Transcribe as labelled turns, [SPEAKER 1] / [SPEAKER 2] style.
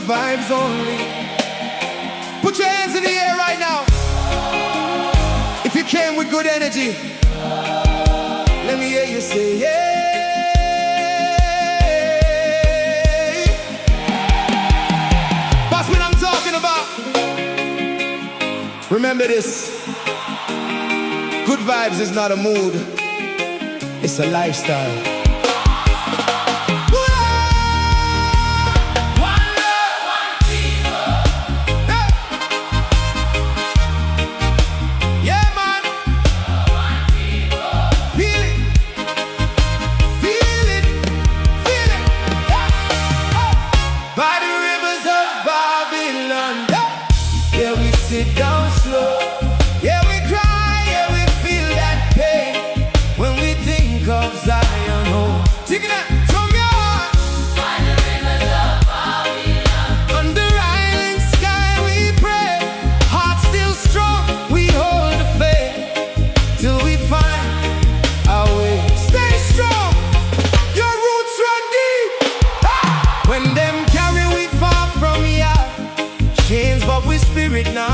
[SPEAKER 1] vibes only. Put your hands in the air right now. If you came with good energy, let me hear you say yeah. That's what I'm talking about. Remember this. Good vibes is not a mood, it's a lifestyle. Sit down slow. Yeah, we cry, yeah, we feel that pain when we think of Zion home. Taking that from your heart. By the rivers of Babylon. Under island sky we pray. Heart still strong, we hold the faith till we find our way. Stay strong, your roots run deep. When them carry we far from ya chains, but we spirit now.